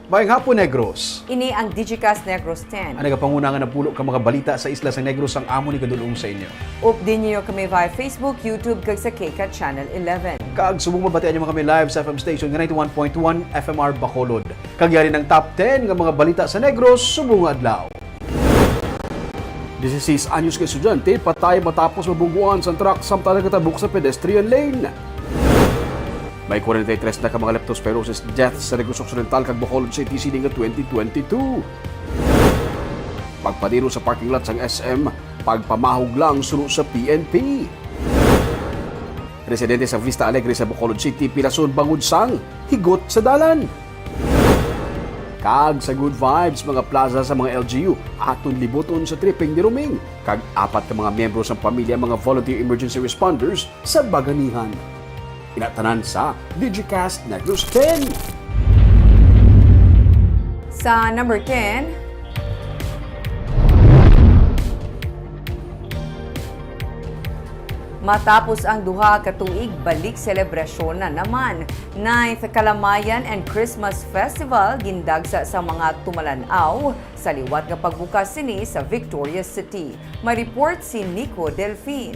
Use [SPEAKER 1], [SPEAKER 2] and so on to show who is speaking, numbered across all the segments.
[SPEAKER 1] Mayang hapon, Negros.
[SPEAKER 2] Ini ang Digicast Negros 10.
[SPEAKER 1] Ang nagapangunangan na pulo ka mga balita sa isla sa Negros ang amo ni kadulong sa inyo.
[SPEAKER 2] Update niyo kami via Facebook, YouTube, kag sa KCAT Channel 11.
[SPEAKER 1] Kag subong mabatian niyo kami live sa FM station nga 91.1 FMR Bacolod. Kagyari ng top 10 nga mga balita sa Negros subong adlaw. 16 anyos ka estudyante patay matapos mabuguan sa truck samtang nagkatabok sa pedestrian lane. May 43 na ka mga leptospirosis deaths sa Negros Occidental kag Bacolod City sining 2022. Pagpadiro sa parking lot sang SM, pagpamahog lang suno sa PNP. Residente sa Vista Alegre sa Bacolod City pilason bangod sang higot sa dalan. Kag sa Good Vibes mga plaza sa mga LGU aton libuton sa tripping ni Ruming. Kag apat ka mga miyembro sa pamilya mga volunteer emergency responders sa Baganihan. Inatanan sa Digicast Negros 10.
[SPEAKER 2] Sa number 10, matapos ang duha ka tuig, balik selebrasyon na naman. 9th Kalamayan and Christmas Festival gindagsa sa mga tumalanaw sa liwat nga pagbukas sini sa Victoria City. May report si Nico Delfin.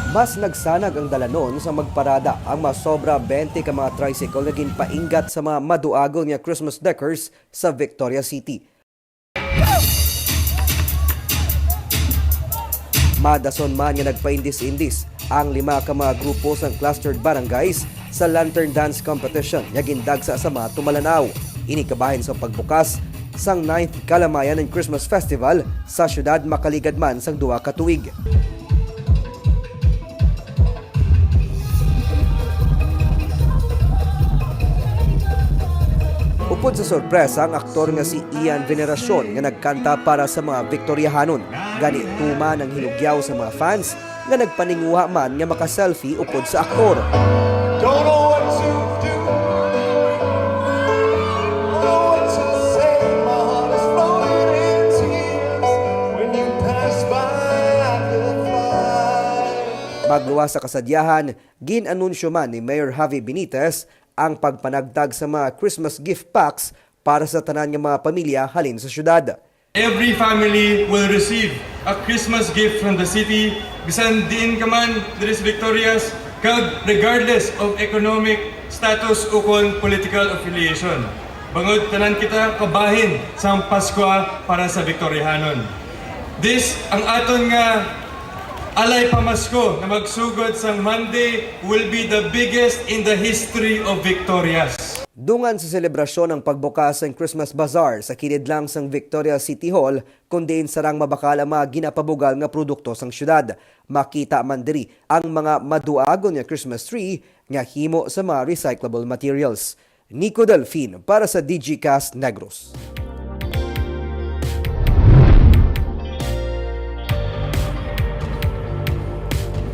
[SPEAKER 3] Mas nagsanag ang dalanon sa magparada ang masobra 20 ka mga tricycle na ginpaingat sa mga maduagon nga Christmas decors sa Victoria City. Madason man nga nagpaindis-indis ang 5 ka mga grupo sa clustered barangays sa Lantern Dance Competition nga gindagsa sa mga tumalanaw. Ini kabahin sa pagbukas sang 9th Kalamayan and Christmas Festival sa syudad Makaligad-man sang duha ka tuig. Upod sa sorpresa, ang aktor nga si Ian Veneracion nga nagkanta para sa mga Victoriahanon. Gani tuman ang hinugyaw sa mga fans nga nagpaninguha man nga makaselfie upod sa aktor.
[SPEAKER 4] Don't know what to do. Don't know what to say. My heart is flowing in tears when you pass by. I feel fly.
[SPEAKER 3] Magluwas sa kasadyahan, ginanunsyo man ni Mayor Javi Benitez ang pagpanagtag sa mga Christmas gift packs para sa tanan nga mga pamilya halin sa syudad.
[SPEAKER 5] Every family will receive a Christmas gift from the city. Bisan diin ka man, there is Victorias, kag regardless of economic status o kon political affiliation. Bangod tanan kita kabahin sa Pasko para sa Victoriahanon. This ang aton nga alay pamasko na magsugod sang Monday will be the biggest in the history of Victorias.
[SPEAKER 3] Dungan sa selebrasyon ng pagbukas ng Christmas Bazaar sa kilid lang sang Victoria City Hall, kundi sarang mabakala mga ginapabugal nga produkto sang syudad. Makita man diri ang mga maduagon nga Christmas tree nga himo sa mga recyclable materials. Nico Delfin para sa Digicast Negros.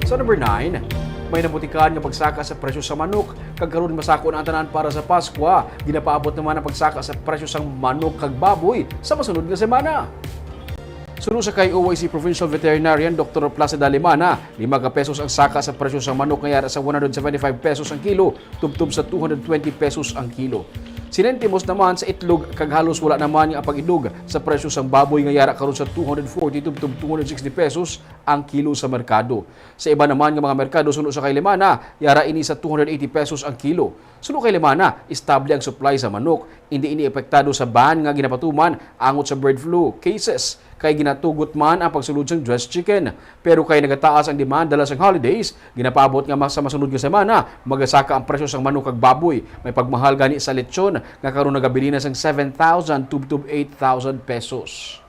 [SPEAKER 1] Sa number 9, may nabutikan nga pagsaka sa presyo sa manok. Kagkaroon masako na ang tanan para sa Pasko. Ginapaabot naman ang pagsaka sa presyo sa manok kag baboy sa masunod nga semana. Suno sa kay OIC Provincial Veterinarian Dr. Placida Limana, 5 ka pesos ang saka sa presyo sa manok ngayara sa 175 pesos ang kilo, tubtub sa 220 pesos ang kilo. Sinentimos naman sa itlog kag halos wala naman ang pag-idog sa presyo sang baboy nga yara karon sa 240 tubtub 260 pesos ang kilo sa merkado. Sa iba naman nga mga merkado suno sa kay Limana, yara ini sa 280 pesos ang kilo. Suno kay Limana, estable ang supply sa manok, hindi ini epektado sa ban nga ginapatuman angot sa bird flu cases. Kay ginatugot man ang pagsulod sang dressed chicken. Pero kay nagataas ang demand dala sang holidays, ginapabot nga sa masunod nga semana, magasaka ang presyo sang manok kag baboy. May pagmahal gani sa lechon nga karon nagabili na sang 7,000 tubtub 8,000 pesos.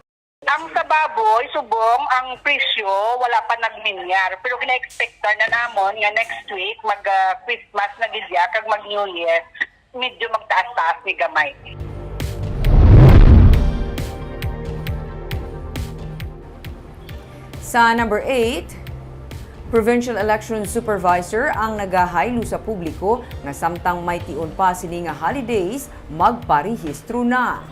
[SPEAKER 6] Ang sa baboy, subong, ang presyo, wala pa nagminyar. Pero kina-expecta na namon nga next week, mag-Christmas na gidya, kag mag-New Year, medyo magtaas-taas ni gamay.
[SPEAKER 2] Sa number 8, Provincial Election Supervisor ang nagahaylo sa publiko nga samtang may tion pa sini nga holidays, magparehistro na.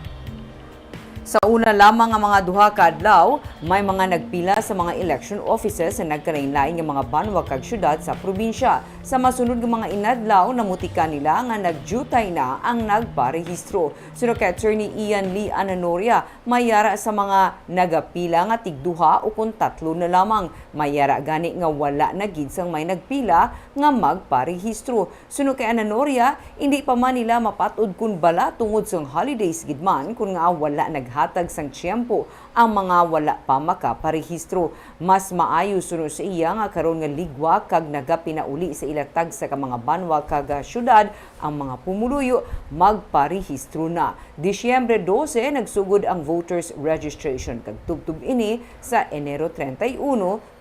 [SPEAKER 2] Sa una lamang ang mga duha ka adlaw, may mga nagpila sa mga election offices na nagkalain-lain ng mga banwa kag syudad sa probinsya. Sa masunod ng mga inadlaw, namutika nila nga nagjutay na ang nagparehistro. Sunod kay Attorney Ian Lee Ananoria, mayara sa mga nagapila nga tigduha o kung tatlo na lamang. Mayara gani nga wala na gid sang may nagpila nga magparehistro. Sunod kay Ananoria, hindi pa man nila mapatud kun bala tungod sa holidays gidman kun nga wala naghatag sang tiyempo ang mga wala pa makaparehistro. Mas maayo sunod sa iya nga karon nga ligwa kag nagapinauli sa ilatag sa mga banwa kag syudad ang mga pumuluyo magparehistro na. Disyembre 12 nagsugod ang voters registration kag tubtub ini sa Enero 31,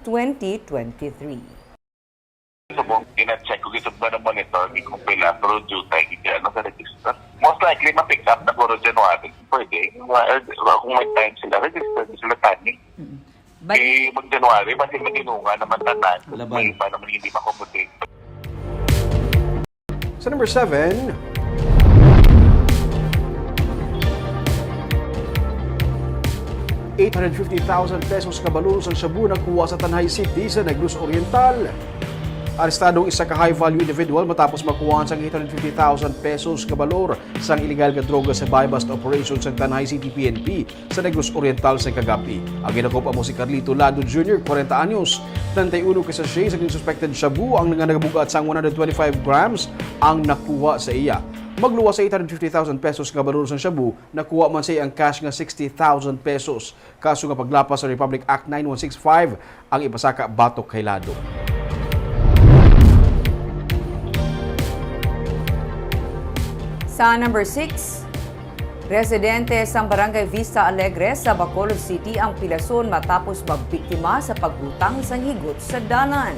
[SPEAKER 2] 2023.
[SPEAKER 7] Subong ina-check ko gisod ba ng monitor, di ko pila, pero due tayo ano sa register. Most likely, ma-pick up na puro January. Pwede. Kung may time sila, register sila tani. Mag-January, pati maginunga naman tatan. May iba naman hindi makomodate.
[SPEAKER 1] Sa number 7, ₱850,000 kabalo ang shabu na kuha sa Tanay City sa Negros Oriental. Arestadong isa ka high-value individual matapos makuhaan sang ₱850,000 kabalor sang illegal nga droga sa buy-bust operation sa Tanay City PNP sa Negros Oriental sa kagabi. Ang ginakop amo si Carlito Lado Jr., 40 anyos. 31 ka sachet sa suspected shabu ang nangabugat sang 125 grams ang nakuha sa iya. Magluwa sa ₱850,000 kabalor sa shabu, nakuha man sa ang cash nga ₱60,000. Kaso nga paglapas sa Republic Act 9165 ang ipasaka batok kay Lado.
[SPEAKER 2] Sa number 6, residente sa Barangay Vista Alegre sa Bacolod City ang pilason matapos magbiktima sa pagbutang sa higot sa dalan.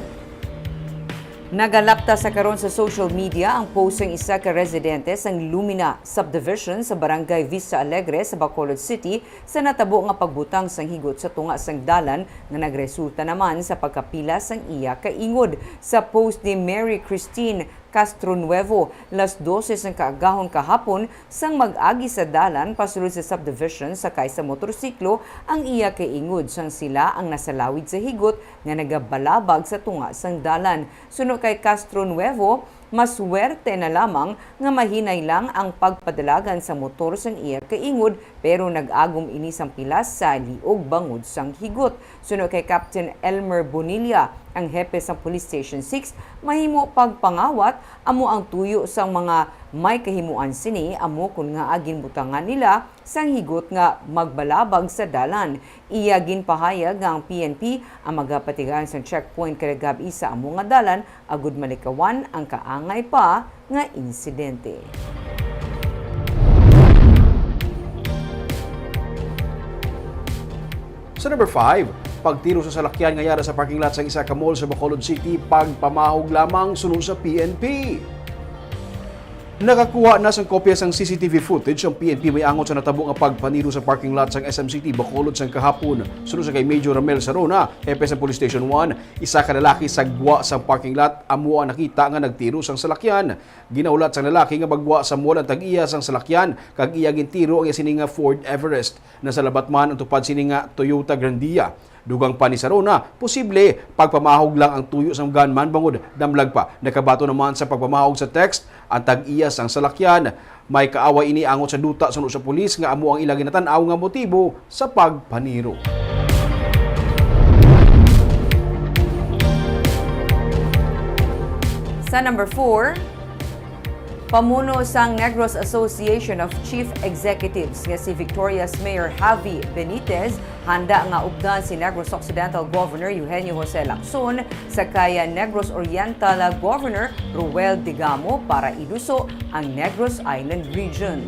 [SPEAKER 2] Nagalapta sa karon sa social media ang post ng isa ka residente sa Lumina Subdivision sa Barangay Vista Alegre sa Bacolod City sa natabo nga pagbutang sang higot sa tunga sang dalan nga nagresulta naman sa pagkapila sang iya ka ingod. Sa post ni Mary Christine Castro Nuevo, 12:00 ng kaagahon kahapon sang mag-agi sa dalan pasulod sa subdivision sakay sa motorsiklo ang iya kay ingod sang sila ang nasalawid sa higot nga nagabalabag sa tunga sang dalan. Suno kay Castro Nuevo, maswerte na lamang nga mahinay lang ang pagpadalagan sa motor sang iya kaingod pero nag-agom ini sang pilas sa liog bangod sang higot. Suno kay Captain Elmer Bonilla, ang hepe sa Police Station 6, mahimo pagpangawat amo ang tuyo sang mga may kahimuan sini amo kun nga agin butangan nila sang higot nga magbalabag sa dalan. Iya ginpahayag nga ang PNP ang magapatigaan sa checkpoint kadagabi sa amo nga dalan agud malikawan ang kaangay pa nga insidente.
[SPEAKER 1] Sa number 5, pagtiro sa salakyan nga yara sa parking lot sa isa ka mall sa Bacolod City, pagpamahog lamang sunod sa PNP. Nakakuha na sang kopya sang CCTV footage ang PNP may angot sa natabo nga pagpaniro sa parking lot sang SM City Bacolod sang kahapon. Sunod sa kay Major Ramel Sarona, hepe sa Police Station 1, isa ka lalaki sagwa sang parking lot amo ang nakita nga nagtiro sang salakyan. Ginaulat sang lalaki nga bagwa sa mall ang tag-iya sang salakyan kag iya gintiro ang sini nga Ford Everest. Nasa labat man ang tupad sini nga Toyota Grandia. Dugang pa ni Sarona, posible pagpamahog lang ang tuyo sa gunman bangod damlag pa. Nakabato naman sa pagpamahog sa text ang tag-iyas ang salakyan. May kaaway ini angot sa duta sunod sa pulis nga amo ang ilang ginatanaw nga motibo sa pagpaniro.
[SPEAKER 2] Sa number 4, pamuno sang Negros Association of Chief Executives nga si Victoria's Mayor Javi Benitez handa nga updan si Negros Occidental Governor Eugenio Jose Lacson sa kaya Negros Oriental Governor Ruel Digamo para iduso ang Negros Island Region.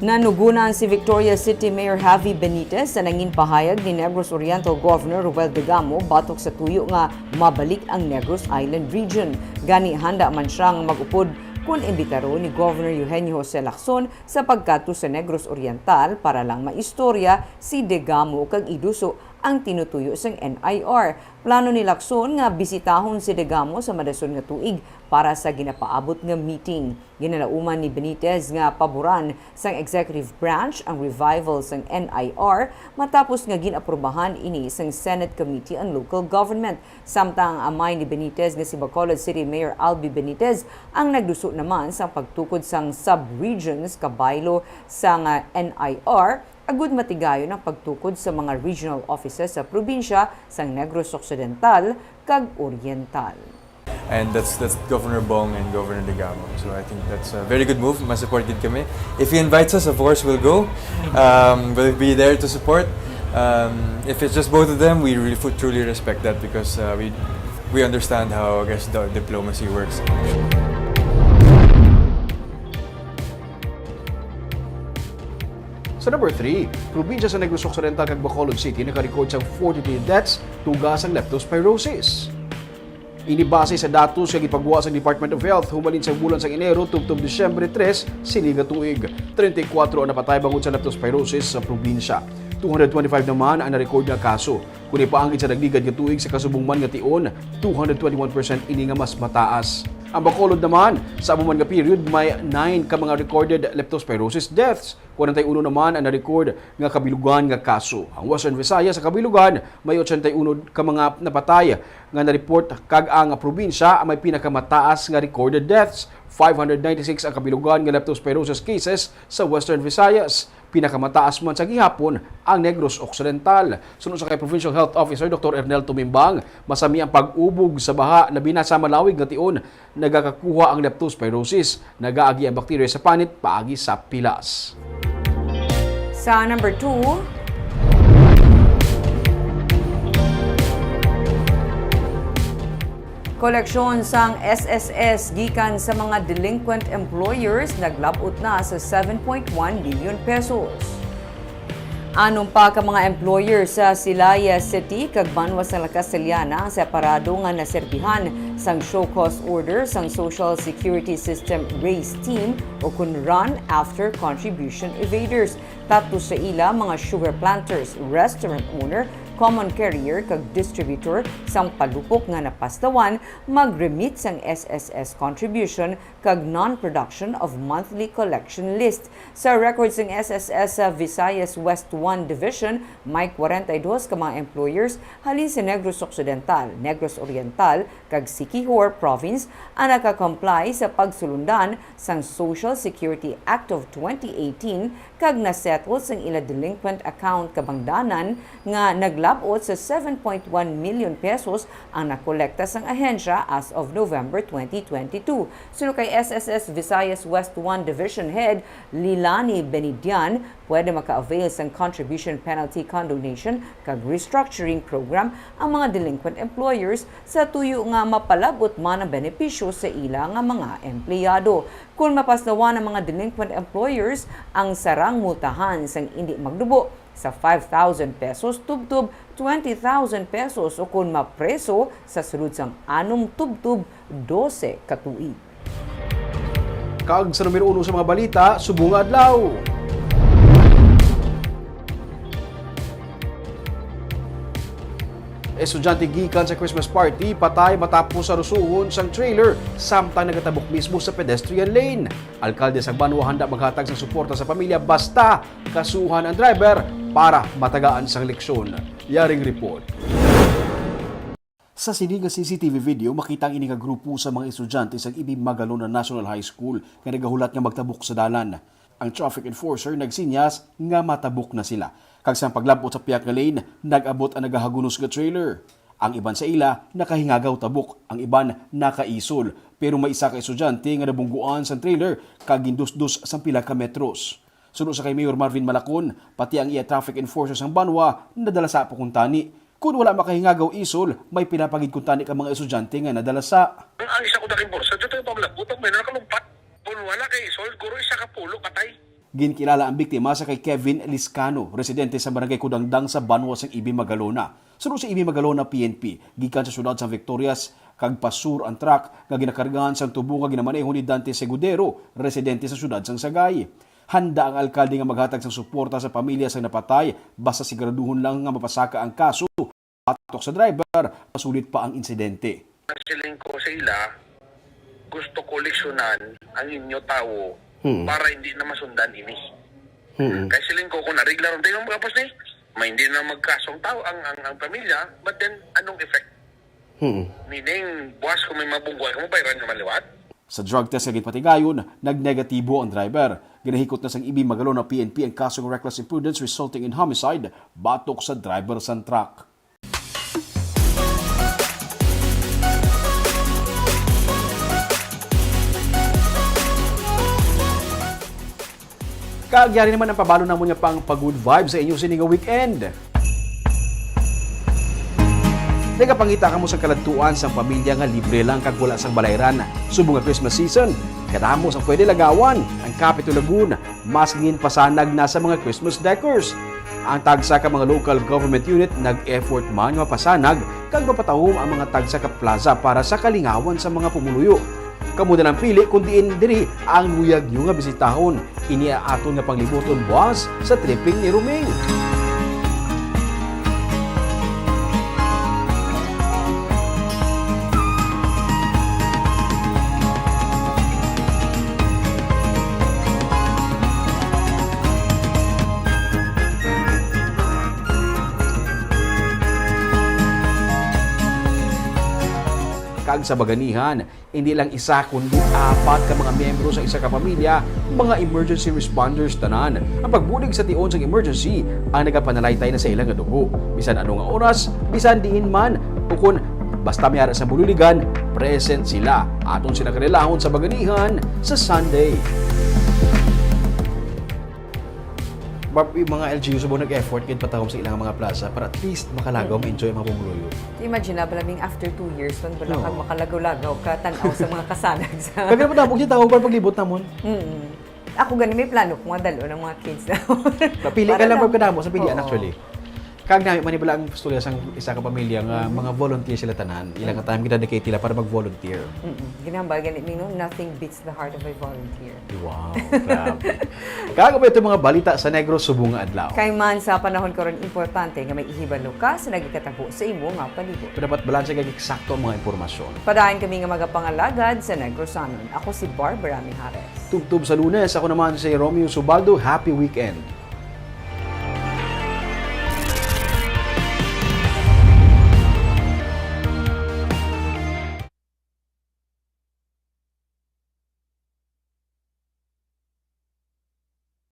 [SPEAKER 2] Nanugunan si Victoria City Mayor Javi Benitez sa nangin pahayag ni Negros Oriental Governor Ruel Digamo batok sa tuyo nga mabalik ang Negros Island Region. Gani handa man siyang mag-upod kung imbitaro ni Governor Eugenio Jose Lacson sa pagkato sa Negros Oriental para lang maistorya si Digamo kag iduso ang tinutuyo sang NIR. Plano ni Lacson nga bisitahon si Degamo sa madason nga tuig para sa ginapaabot nga meeting. Ginalauman ni Benitez nga paboran sang executive branch ang revival sang NIR matapos nga ginaprubahan ini sang Senate Committee on Local Government. Samtang ang amay ni Benitez nga si Bacolod City Mayor Albi Benitez ang nagduso naman sa pagtukod sang sub-regions kabaylo sang NIR agud matigayon ang pagtukod sa mga regional offices sa probinsya sang Negros Occidental kag Oriental.
[SPEAKER 8] And that's Governor Bong and Governor Degamo. So I think that's a very good move. Ma-support din kami. If he invites us, of course, we'll go. We'll be there to support. If it's just both of them, we really truly respect that because we understand how, I guess, the diplomacy works.
[SPEAKER 1] Sa number 3, probinsya sa Negros Occidental kag Bacolod City naka-record sa 43 deaths tugas ang leptospirosis. Inibase sa datos sa gipagawa sa Department of Health humalin sa bulan sa Enero tubtob Disyembre 3 sini nga tuig. 34 ang napatay bangod sa leptospirosis sa probinsya. 225 naman ang na-record nga kaso. Kung ipaangkit sa nagligad nga tuig sa kasubungman nga tion, 221% ini nga mas mataas. Ang Bacolod naman, sa amuman nga period, may 9 ka mga recorded leptospirosis deaths. 41 naman ang na-record nga kabilugan nga kaso. Ang Western Visayas sa kabilugan, may 81 ka mga napatay nga na-report kag ang probinsya ang may pinakamataas nga recorded deaths. 596 ang kabilugan nga leptospirosis cases sa Western Visayas. Pinakamataas man sa gihapon ang Negros Occidental. Sunod sa kay Provincial Health Officer Dr. Ernel Tumimbang, masami ang pag-ubog sa baha na binasa malawig nga tion nagakakuha ang leptospirosis. Nagaagi ang bakterya sa panit paagi sa pilas.
[SPEAKER 2] Sa number 2, koleksyon sang SSS gikan sa mga delinquent employers naglabot na sa 7.1 billion pesos. Anong pa ka mga employer sa Silaya City kag Banwa sa Casiliana ang separado nga naserbihan sang show cause order sang Social Security System RACE team o kun run after contribution evaders. Tatlo sa ila mga sugar planters, restaurant owner, common carrier kag distributor sang palupok nga napastawan mag-remit sang SSS contribution kag non-production of monthly collection list. Sa records ng SSS sa Visayas West 1 Division, may 42 ka mga employers halin sa Negros Occidental, Negros Oriental kag Siquijor Province ang nakakomply sa pagsulundan sang Social Security Act of 2018 kag nasettle sang ila delinquent account kabangdanan nga naglabot sa 7.1 million pesos ang nakolekta sang ahensya as of November 2022. Sunod kay SSS Visayas West 1 Division Head Lilani Benidian, pwede maka-avail sang contribution penalty condonation kag restructuring program ang mga delinquent employers sa tuyo nga mapalabot man ang benepisyo sa ila nga mga empleyado. Kung mapasnawan ng mga delinquent employers, ang sarang multahan sang hindi magdubo sa 5,000 pesos tubtub 20,000 pesos o kung mapreso sa sulod sang anong tubtub 12 katuig.
[SPEAKER 1] Kag sa numero 1 sa mga balita, subong nga adlaw. Estudyante gikan sa Christmas party patay matapos sa rusuhon sang trailer samtang nagatabok mismo sa pedestrian lane. Alkalde sa Banwa handa maghatag sa suporta sa pamilya basta kasuhan ang driver para matagaan sang leksyon. Yaring report. Sa sining nga CCTV video, makita ang ini nga grupo sa mga estudyante sa Ibig Magalona National High School nga nagahulat nga magtabok sa dalan. Ang traffic enforcer nagsinyas nga matabok na sila. Kag sa paglabot sa piyak nga lane, nag-abot ang nagahagunos nga trailer. Ang iban sa ila, nakahingagaw tabok. Ang iban, nakaisol. Pero may isa ka estudyante nga nabungguan sa trailer kag gindusdos sa pila ka metros. Sunod sa kay Mayor Marvin Malacon, pati ang iya traffic enforcer sang Banwa, nadala sa pukuntani. Kung wala makahingagaw isol, may pinapagid kuntani ka mga estudyante nga nadala sa.
[SPEAKER 9] Ang isa ko daking borsa, dito yung pamlagot, may nakalumpat. Kung wala kay isol, guro isa ka pulo, katay.
[SPEAKER 1] Ginkilala ang biktima sa kay Kevin Liscano, residente sa barangay Kudangdang sa Banwa sang Ibi Magalona. Sunod sa Ibi Magalona PNP, gikan sa syudad sa Victorias, kag pasur ang truck nga ginakargahan sang tubo nga ginamanehon ni Dante Segudero, residente sa syudad sang Sagay. Handa ang alkalde nga maghatag sa suporta sa pamilya sa napatay basta siguraduhon lang nga mapasaka ang kaso. Patok sa driver, masulit pa ang insidente.
[SPEAKER 9] Siling ko sa ila, gusto ko leksyonan ang inyo tao para hindi na masundan ini. Kaya siling ko, kung narigla ron tayo mga ni, may hindi na magkasong tao ang pamilya, but then anong effect? Meaning, buwas kung may mabungguan, kung bayaran ka maliwat?
[SPEAKER 1] Sa drug test sa Patigayon, nagnegatibo ang driver. Ginahikot na sang ibi magalo ng PNP ang kasong reckless imprudence resulting in homicide, batok sa driver sa truck. Kaagyari naman ang pabalo namon nga pang pag-good vibes sa inyong sininga weekend. Nagapangita ka mo sa kaladtuan sa pamilya nga libre lang kag wala sang balayran. Subong nga Christmas season, kadamo sang pwede lagawan. Ang Capitol Lagoon, mas ngin pasanag na sa mga Christmas decors. Ang tagsa ka mga local government unit nag-effort man mapasanag kag mapatahom ang mga tagsa ka plaza para sa kalingawan sa mga pumuluyo. Kamu na lang pili kung diin diri ang luyag nyo nga bisitahon. Iniaaton nga panglibuton buwas sa tripping ni Romeng. Kag sa baganihan, hindi lang isa kundi apat ka mga miyembro sa isa ka pamilya, mga emergency responders tanan. Ang pagbulig sa tion sa emergency ang nagapanalaitay na sa ilang dugo. Bisan ano nga oras, bisan diin man, ukon basta may ara sa bululigan, present sila. Aton sila kanilahon sa baganihan sa Sunday. Mga LGU subong nag-effort kahit patahom sa ilang mga plaza para at least makalagaw, ma-enjoy ang mga pumuluyo.
[SPEAKER 2] Imagine na, balaming after 2 years, wala kang makalagaw-lagaw ka, tanaw sa mga kasanag sa...
[SPEAKER 1] Kaya naman tapos niya tawag para paglibot namon.
[SPEAKER 2] Ako ganun, may plano kung dalo ng mga kids na.
[SPEAKER 1] Pili ka lang pagkadamo sa pilian actually. Kag namin manibala ang storya sa isa ka pamilya nga mga volunteer sila tanan. Ilang time gina-dedicate nila para mag-volunteer.
[SPEAKER 2] Ginamba, ganit nino, nothing beats the heart of a volunteer.
[SPEAKER 1] Wow, grabe. Kago ba ito mga balita sa Negros subong nga adlaw?
[SPEAKER 2] Kay man sa panahon karon importante nga may ihibalo ka sa nagikatabo sa imo nga palibot.
[SPEAKER 1] Dapat balanse kag eksakto ang mga impormasyon.
[SPEAKER 2] Padayon kami nga magapangalagad sa Negrosanon. Ako si Barbara Mijares.
[SPEAKER 1] Tubtub sa Lunes, ako naman si Romeo Subaldo. Happy weekend!